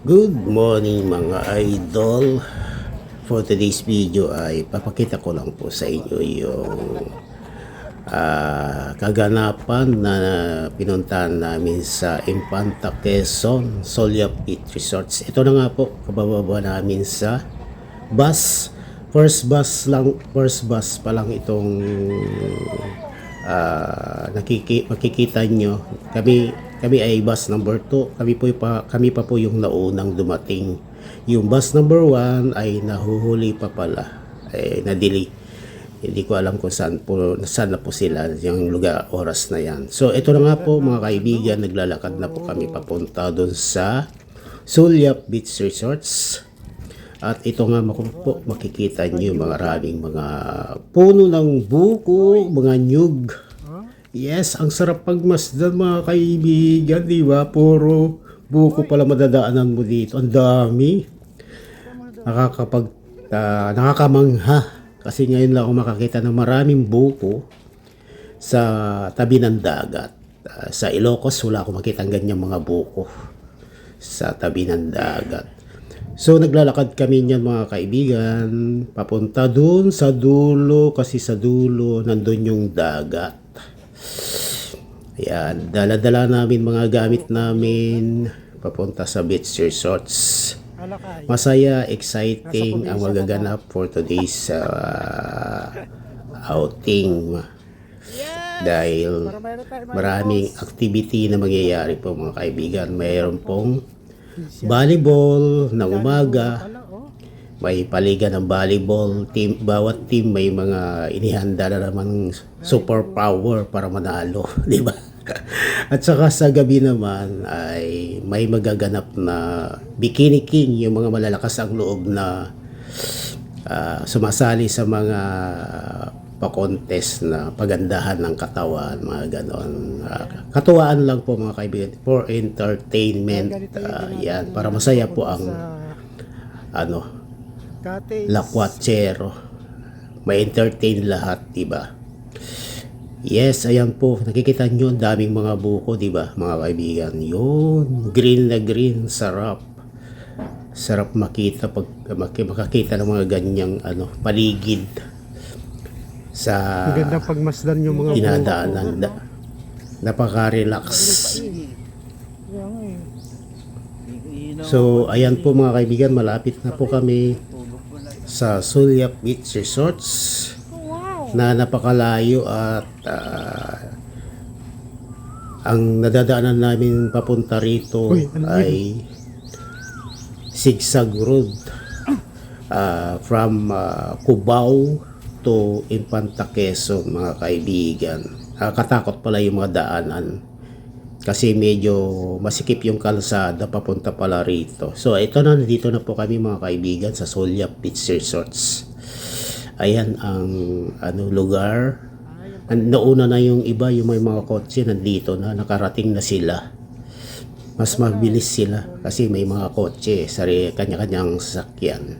Good morning mga idol. For today's video ay papakita ko lang po sa inyo yung kaganapan na pinuntahan namin sa Infanta Quezon Solia Beach Resorts. Ito na nga po, kabababa namin sa bus. First bus pa lang itong makikita nyo. Kami ay bus number 2. Kami pa po yung naunang dumating. Yung bus number 1 ay nahuhuli pa pala. Na-delay. Hindi ko alam kung saan na po sila yung lugar, oras na yan. So ito na nga po mga kaibigan, naglalakad na po kami papunta doon sa Solia Beach Resorts. At ito nga po makikita nyo maraming mga puno ng buko, mga nyug. Yes, ang sarap pagmasdan mga kaibigan, di ba? Puro buko pala madadaanan mo dito. Ang dami. Nakakamangha. Kasi ngayon lang ako makakita ng maraming buko sa tabi ng dagat. Sa Ilocos, wala akong makita ng ganyang mga buko sa tabi ng dagat. So naglalakad kami niyan mga kaibigan, papunta dun sa dulo kasi sa dulo nandun yung dagat. Ayan, dala-dala namin mga gamit namin papunta sa beach resorts. Masaya, exciting ang magaganap for today's outing. Dahil maraming activity na mangyayari po mga kaibigan. Mayroon pong volleyball ng umaga, may paligan ng volleyball team, bawat team may mga inihanda na naman super power para manalo, di ba? At saka sa gabi naman ay may magaganap na Bikini King, yung mga malalakas ang loob na sumasali sa mga pa-contest na pagandahan ng katawan, mga ganon. Katuwaan lang po mga kaibigan, for entertainment. Yan, para masaya po ang lakwachero. May entertain lahat, diba? Yes, ayan po, nakikita nyo ang daming mga buko, diba mga kaibigan? Yun, green na green, sarap. Sarap makita pag makakita ng mga ganyang paligid sa magandang pagmasdan yung mga dinadaanan. Napaka-relax. So ayan po mga kaibigan, malapit na po kami sa Solia Beach Resorts na napakalayo at ang nadadaanan namin papunta rito ay zigzag road from Cubao to Infanta Quezon mga kaibigan. Katakot pala yung mga daanan kasi medyo masikip yung kalsada papunta pala rito. So ito na, dito na po kami mga kaibigan sa Solia Beach Resorts. Ayan ang lugar. Nauna na yung iba, yung may mga kotse nandito na, nakarating na sila. Mas mabilis sila kasi may mga kotse, kanya-kanyang sasakyan.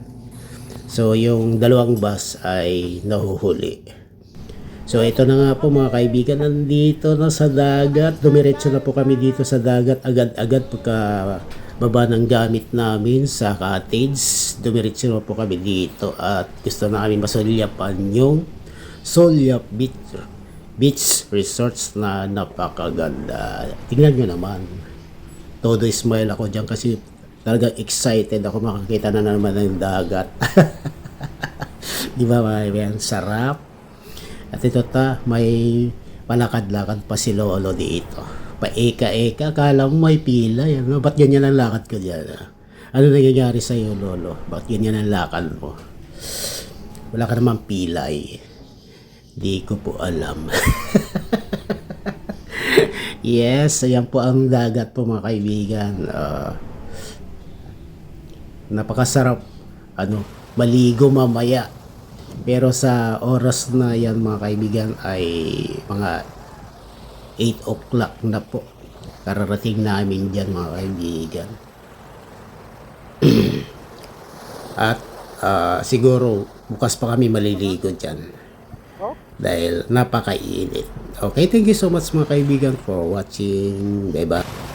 So yung dalawang bus ay nahuhuli. So ito na nga po mga kaibigan, nandito na sa dagat. Dumiretso na po kami dito sa dagat agad-agad pagka baba ng gamit namin sa cottage. Dumiretso na po kami dito at gusto na kami masulyapan yung Solia Beach Resorts na napakaganda. Tingnan nyo naman. Todo smile ako dyan kasi talagang excited ako makakita na naman ng dagat. Di ba mga sarap? At ito may palakad-lakad pa si Lolo dito. Paeka-eka, akala mo may pila. Yan, no? Ba't ganyan ang lakad ko dyan? Ano nangyayari sa'yo, Lolo? Ba't ganyan ang lakad mo? Wala ka naman pila eh. Di ko po alam. Yes, ayan po ang dagat po mga kaibigan. Napakasarap maligo mamaya. Pero sa oras na yan mga kaibigan ay mga 8 o'clock na po. Kararating namin dyan mga kaibigan. At siguro bukas pa kami maliligo dyan. Dahil napakainit. Okay, thank you so much mga kaibigan for watching. Bye bye.